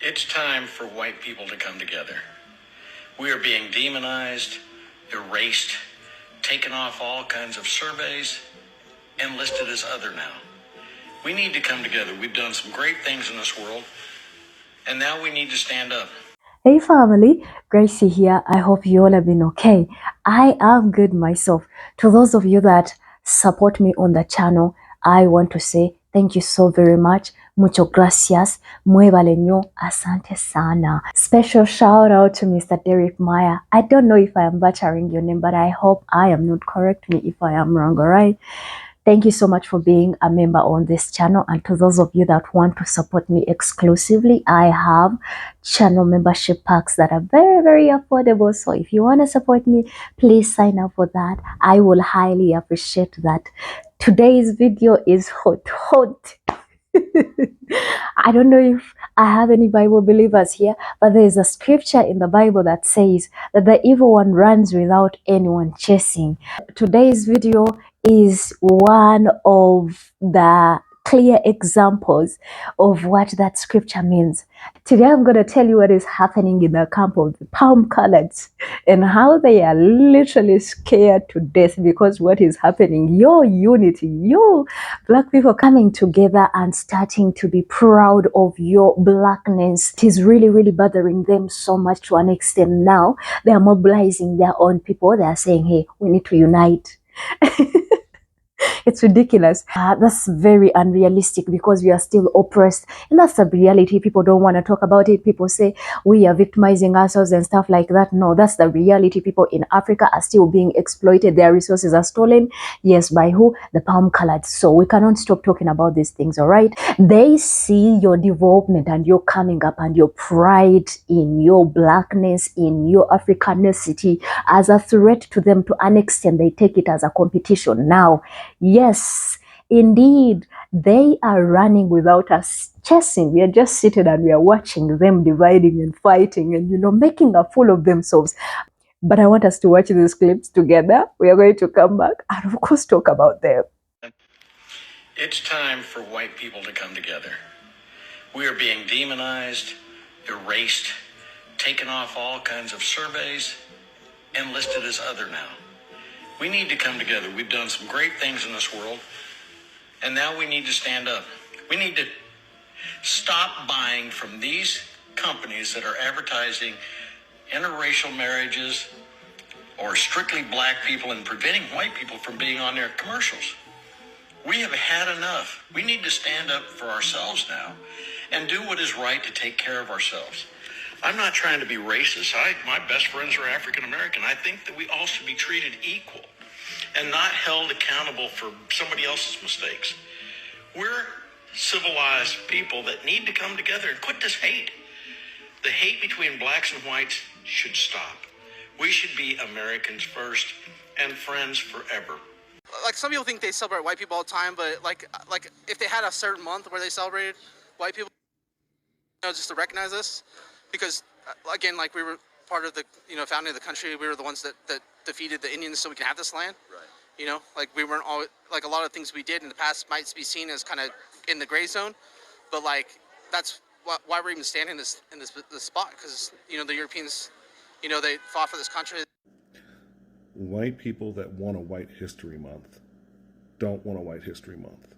It's time for white people to come together. We are being demonized, erased, taken off all kinds of surveys, and listed as other now. We need to come together. We've done some great things in this world, and now we need to stand up. Hey family, Gracie here. I hope you all have been okay. I am good myself. To those of you that support me on the channel, I want to say thank you so very much. Mucho gracias. Muevale nyo. Asante sana. Special shout out to Mr. Derek Meyer. I don't know if I am butchering your name, but I hope I am not. Correct me if I am wrong, alright? Thank you so much for being a member on this channel. And to those of you that want to support me exclusively, I have channel membership packs that are very, very affordable. So if you want to support me, please sign up for that. I will highly appreciate that. Today's video is hot. I don't know if I have any Bible believers here, but there is a scripture in the Bible that says that the evil one runs without anyone chasing. Today's video is one of the clear examples of what that scripture means. Today I'm going to tell you what is happening in the camp of the palm coloreds and how they are literally scared to death because what is happening, your unity, your black people coming together and starting to be proud of your blackness. It is really, really bothering them so much to an extent now. They are mobilizing their own people. They are saying, hey, we need to unite. It's ridiculous. That's very unrealistic because we are still oppressed. And that's the reality. People don't want to talk about it. People say we are victimizing ourselves and stuff like that. No, that's the reality. People in Africa are still being exploited. Their resources are stolen. Yes, by who? The palm colored. So we cannot stop talking about these things, all right? They see your development and your coming up and your pride in your blackness, in your Africanicity as a threat to them. To an extent, they take it as a competition now. Yes, indeed, they are running without us chasing. We are just seated and we are watching them dividing and fighting and, making a fool of themselves. But I want us to watch these clips together. We are going to come back and, of course, talk about them. It's time for white people to come together. We are being demonized, erased, taken off all kinds of surveys, and listed as other now. We need to come together. We've done some great things in this world, and now we need to stand up. We need to stop buying from these companies that are advertising interracial marriages or strictly black people and preventing white people from being on their commercials. We have had enough. We need to stand up for ourselves now and do what is right to take care of ourselves. I'm not trying to be racist. My best friends are African American. I think that we all should be treated equal and not held accountable for somebody else's mistakes. We're civilized people that need to come together and quit this hate. The hate between blacks and whites should stop. We should be Americans first and friends forever. Like, some people think they celebrate white people all the time, but like if they had a certain month where they celebrated white people, just to recognize this, because again, like, we were part of the founding of the country. We were the ones that defeated the Indians so we can have this land. Right. Like, we weren't all, like, a lot of things we did in the past might be seen as kind of in the gray zone, but like, that's why we're even standing in this spot, because the Europeans, they fought for this country. White people that want a White History Month don't want a White History Month.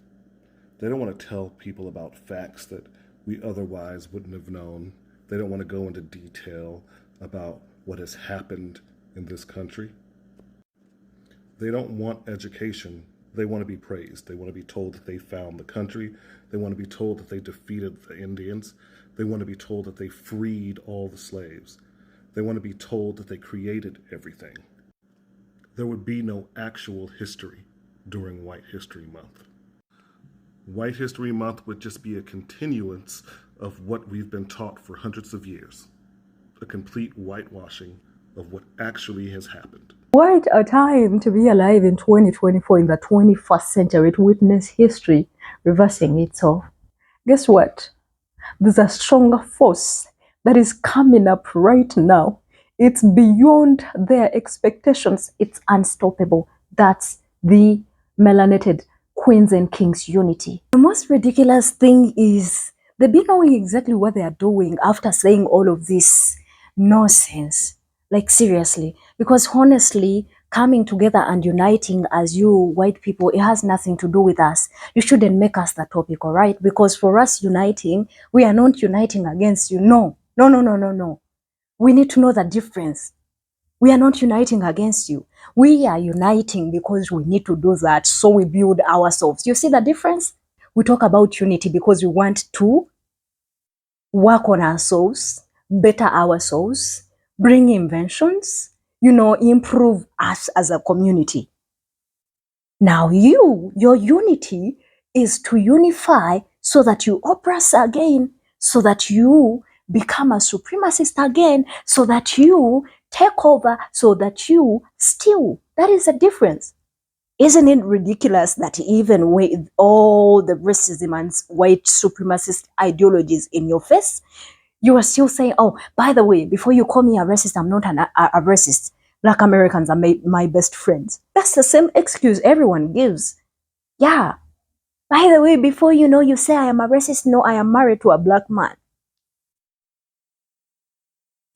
They don't want to tell people about facts that we otherwise wouldn't have known. They don't want to go into detail about what has happened in this country. They don't want education. They want to be praised. They want to be told that they found the country. They want to be told that they defeated the Indians. They want to be told that they freed all the slaves. They want to be told that they created everything. There would be no actual history during White History Month. White History Month would just be a continuance of what we've been taught for hundreds of years. A complete whitewashing of what actually has happened. What a time to be alive in 2024, in the 21st century, to witness history reversing itself. Guess what? There's a stronger force that is coming up right now. It's beyond their expectations. It's unstoppable. That's the melanated Queens and Kings unity. The most ridiculous thing is They be knowing exactly what they are doing after saying all of this nonsense. Like seriously, because honestly, coming together and uniting as you white people, it has nothing to do with us. You shouldn't make us the topic, all right? Because for us uniting, we are not uniting against you. No, no, no, no, no, no. We need to know the difference. We are not uniting against you. We are uniting because we need to do that so we build ourselves. You see the difference? We talk about unity because we want to work on ourselves, better ourselves, bring inventions, improve us as a community. Now your unity is to unify so that you oppress again, so that you become a supremacist again, so that you take over, so that you steal. That is the difference. Isn't it ridiculous that even with all the racism and white supremacist ideologies in your face, you are still saying, oh, by the way, before you call me a racist, I'm not a racist. Black Americans are my best friends. That's the same excuse everyone gives. Yeah. By the way, before you say I am a racist, no, I am married to a black man.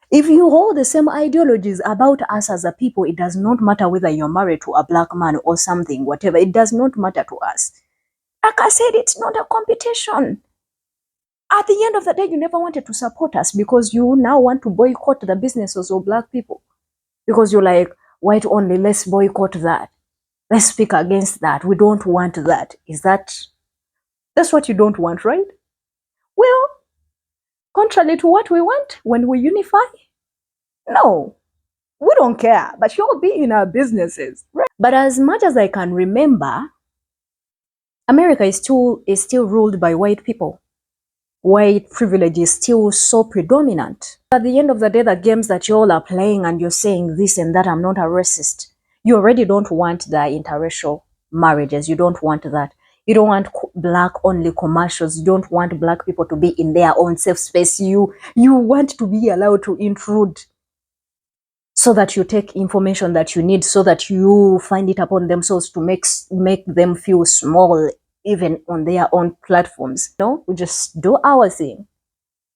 If you hold the same ideologies about us as a people, it does not matter whether you're married to a black man or something, whatever. It does not matter to us. Like I said, it's not a competition. At the end of the day, you never wanted to support us because you now want to boycott the businesses of black people. Because you're like, white only, let's boycott that. Let's speak against that. We don't want that. That's what you don't want, right? Well, contrary to what we want when we unify, no, we don't care, but you'll be in our businesses, right? But as much as I can remember, America is still ruled by white people. White privilege is still so predominant. At the end of the day, the games that you all are playing and you're saying this and that, I'm not a racist. You already don't want the interracial marriages. You don't want that. You don't want black only commercials. You don't want black people to be in their own safe space. You want to be allowed to intrude so that you take information that you need, so that you find it upon themselves to make them feel small, even on their own platforms. No, we just do our thing.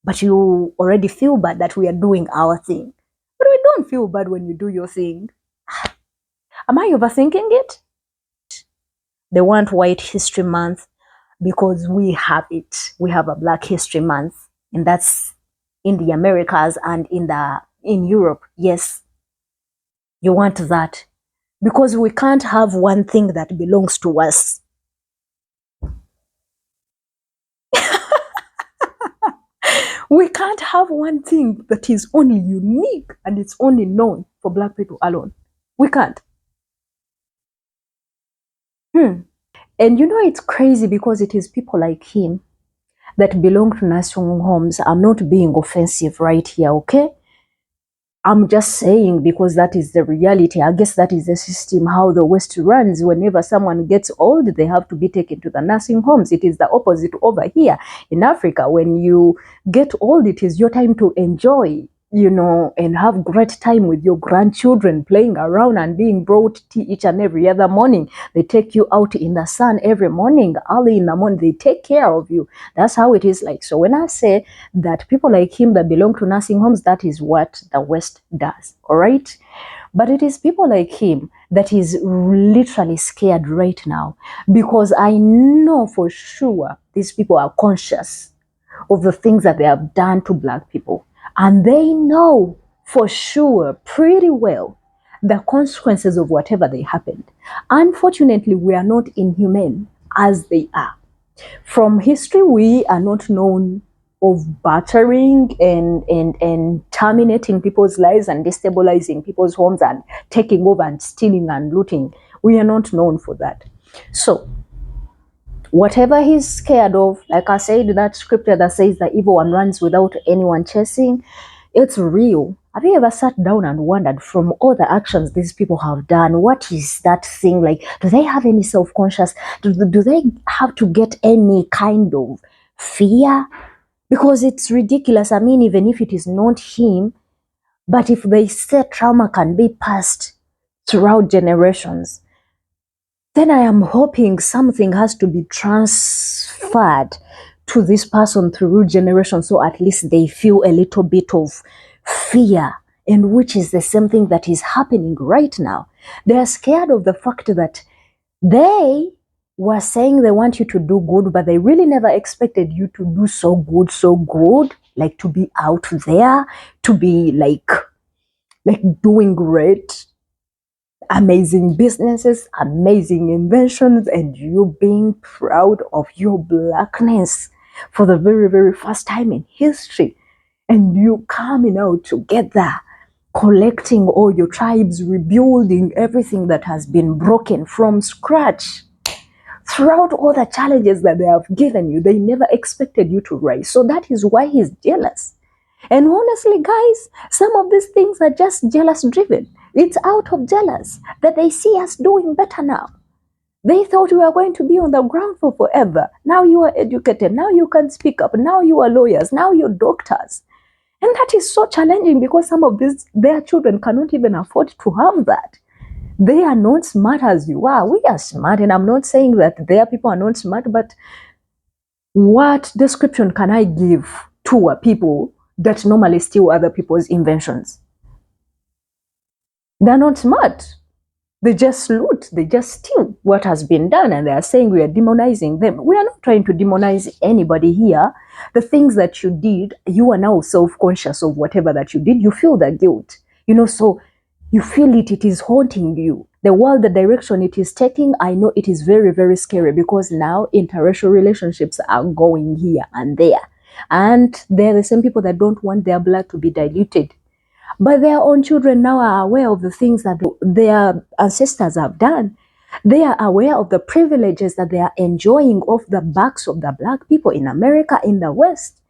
But you already feel bad that we are doing our thing. But we don't feel bad when you do your thing. Am I overthinking it? They want White History Month because we have it. We have a Black History Month, and that's in the Americas and in Europe. Yes, you want that because we can't have one thing that belongs to us. We can't have one thing that is only unique and it's only known for Black people alone. We can't. And it's crazy because it is people like him that belong to nursing homes. I'm not being offensive right here, okay? I'm just saying because that is the reality. I guess that is the system, how the West runs. Whenever someone gets old, they have to be taken to the nursing homes. It is the opposite over here in Africa. When you get old, it is your time to enjoy, and have great time with your grandchildren, playing around and being brought tea each and every other morning. They take you out in the sun every morning, early in the morning. They take care of you. That's how it is like. So when I say that people like him that belong to nursing homes, that is what the West does, all right? But it is people like him that is literally scared right now, because I know for sure these people are conscious of the things that they have done to Black people. And they know for sure pretty well the consequences of whatever they happened. Unfortunately, we are not inhumane as they are. From history, we are not known of battering and terminating people's lives and destabilizing people's homes and taking over and stealing and looting. We are not known for that. So whatever he's scared of, like I said, that scripture that says the evil one runs without anyone chasing, it's real. Have you ever sat down and wondered, from all the actions these people have done, what is that thing like? Do they have any self-conscious? Do they have to get any kind of fear? Because it's ridiculous. I mean, even if it is not him, but if they say trauma can be passed throughout generations, then I am hoping something has to be transferred to this person through generations, so at least they feel a little bit of fear, and which is the same thing that is happening right now. They are scared of the fact that they were saying they want you to do good, but they really never expected you to do so good, like to be out there, to be like doing great, amazing businesses, amazing inventions, and you being proud of your blackness for the very, very first time in history. And you coming out together, collecting all your tribes, rebuilding everything that has been broken from scratch. Throughout all the challenges that they have given you, they never expected you to rise. So that is why he's jealous. And honestly, guys, some of these things are just jealous driven. It's out of jealous that they see us doing better now. They thought we were going to be on the ground for forever. Now you are educated. Now you can speak up. Now you are lawyers. Now you're doctors. And that is so challenging because some of their children cannot even afford to have that. They are not smart as you are. We are smart. And I'm not saying that their people are not smart, but what description can I give to a people that normally steal other people's inventions? They're not smart. They just loot, they just steal what has been done, and they are saying we are demonizing them. We are not trying to demonize anybody here. The things that you did, you are now self-conscious of whatever that you did. You feel the guilt, so you feel it is haunting you. The world, the direction it is taking, I know it is very, very scary because now interracial relationships are going here and there. And they're the same people that don't want their blood to be diluted. But their own children now are aware of the things that their ancestors have done. They are aware of the privileges that they are enjoying off the backs of the Black people in America, in the West.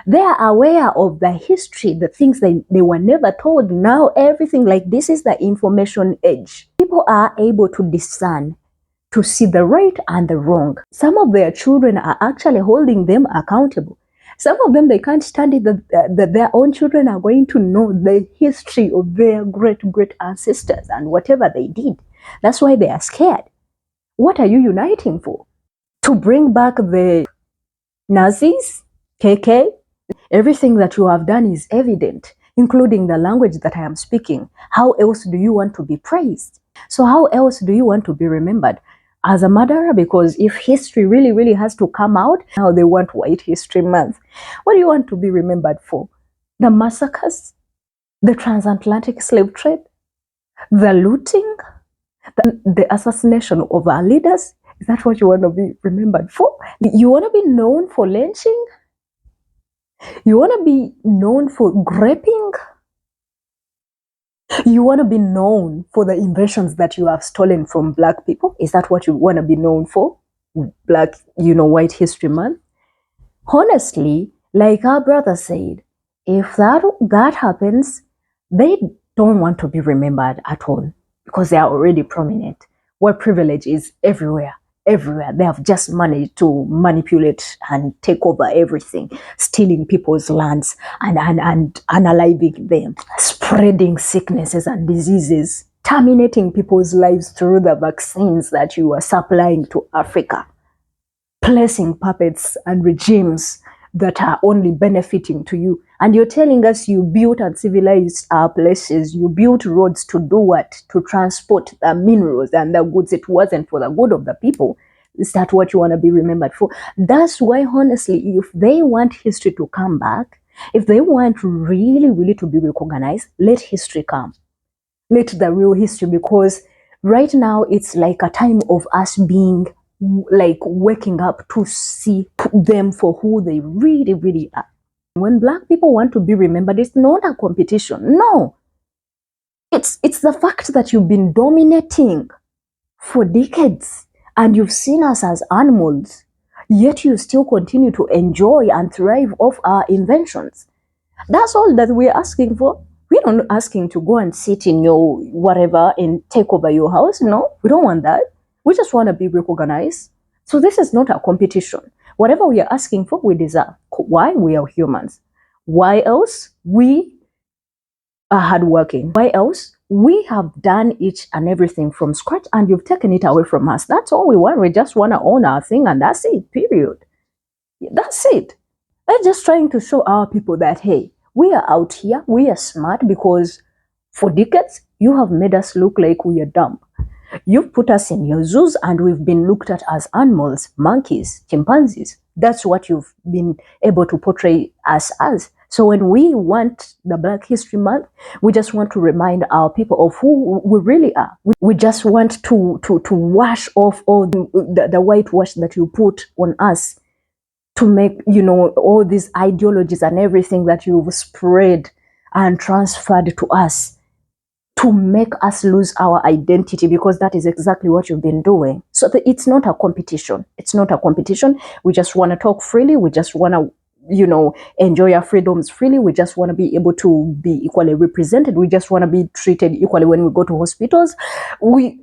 They are aware of the history, the things they were never told. Now everything, like, this is the information age. People are able to discern, to see the right and the wrong. Some of their children are actually holding them accountable. Some of them, they can't stand it that their own children are going to know the history of their great ancestors and whatever they did. That's why they are scared. What are you uniting for? To bring back the Nazis, KK? Everything that you have done is evident, including the language that I am speaking. How else do you want to be praised? So how else do you want to be remembered? As a murderer? Because if history really, really has to come out, now they want White History Month. What do you want to be remembered for? The massacres? The transatlantic slave trade? The looting? The assassination of our leaders? Is that what you want to be remembered for? You want to be known for lynching? You want to be known for graping? You want to be known for the inventions that you have stolen from Black people? Is that what you want to be known for? Black, White History Month? Honestly, like our brother said, if that happens, they don't want to be remembered at all because they are already prominent. White privilege is everywhere. They have just managed to manipulate and take over everything, stealing people's lands and unaliving them, spreading sicknesses and diseases, terminating people's lives through the vaccines that you are supplying to Africa, placing puppets and regimes that are only benefiting to you. And you're telling us you built and civilized our places. You built roads to do what? To transport the minerals and the goods. It wasn't for the good of the people. Is that what you want to be remembered for? That's why, honestly, if they want history to come back, if they want really, really to be recognized, let history come. Let the real history, because right now it's like a time of us being like waking up to see them for who they really, really are. When Black people want to be remembered, it's not a competition. No. It's the fact that you've been dominating for decades and you've seen us as animals, yet you still continue to enjoy and thrive off our inventions. That's all that we're asking for. We're not asking to go and sit in your whatever and take over your house. No, we don't want that. We just want to be recognized. So this is not a competition. Whatever we are asking for, we deserve. Why? We are humans. Why else? We are hardworking. Why else? We have done each and everything from scratch and you've taken it away from us. That's all we want. We just want to own our thing and that's it, period. That's it. We're just trying to show our people that, hey, we are out here, we are smart, because for decades, you have made us look like we are dumb. You've put us in your zoos and we've been looked at as animals, monkeys, chimpanzees. That's what you've been able to portray us as. So when we want the Black History Month, we just want to remind our people of who we really are. We just want to wash off all the whitewash that you put on us, to make, all these ideologies and everything that you've spread and transferred to us, to make us lose our identity, because that is exactly what you've been doing. So it's not a competition. It's not a competition. We just want to talk freely. We just want to, enjoy our freedoms freely. We just want to be able to be equally represented. We just want to be treated equally when we go to hospitals. We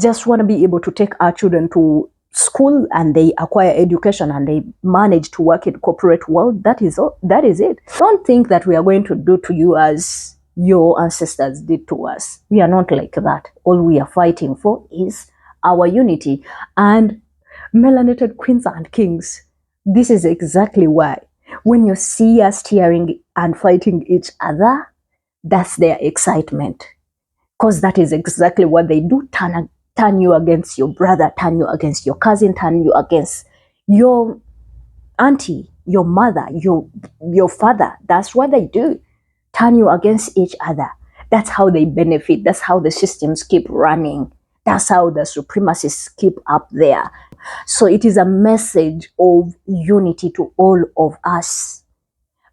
just want to be able to take our children to school and they acquire education and they manage to work in corporate world. That is all. That is it. Don't think that we are going to do to you as your ancestors did to us. We are not like that. All we are fighting for is our unity. And melanated queens and kings, this is exactly why when you see us tearing and fighting each other, that's their excitement, because that is exactly what they do. Turn you against your brother, turn you against your cousin, turn you against your auntie, your mother, your father. That's what they do. Turn you against each other. That's how they benefit. That's how the systems keep running. That's how the supremacists keep up there. So it is a message of unity to all of us.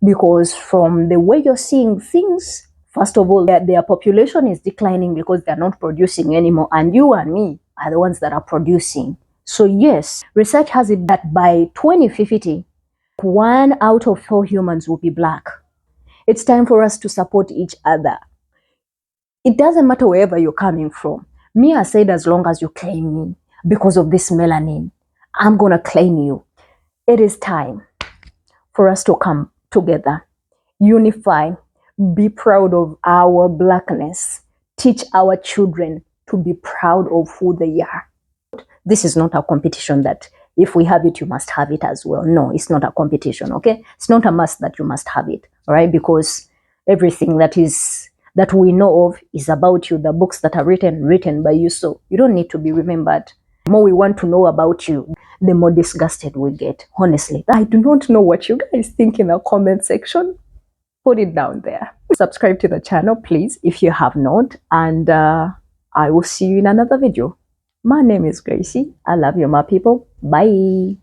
Because from the way you're seeing things, first of all, their population is declining because they're not producing anymore. And you and me are the ones that are producing. So yes, research has it that by 2050, 1 out of 4 humans will be Black. It's time for us to support each other. It doesn't matter wherever you're coming from. Me, I said, as long as you claim me because of this melanin, I'm going to claim you. It is time for us to come together, unify, be proud of our Blackness, teach our children to be proud of who they are. This is not a competition that if we have it, you must have it as well. No, it's not a competition, okay? It's not a must that you must have it, all right? Because everything that we know of is about you. The books that are written by you, so you don't need to be remembered. The more we want to know about you, the more disgusted we get, honestly. I do not know what you guys think in the comment section. Put it down there. Subscribe to the channel, please, if you have not. And I will see you in another video. My name is Gracie. I love you, my people. Bye.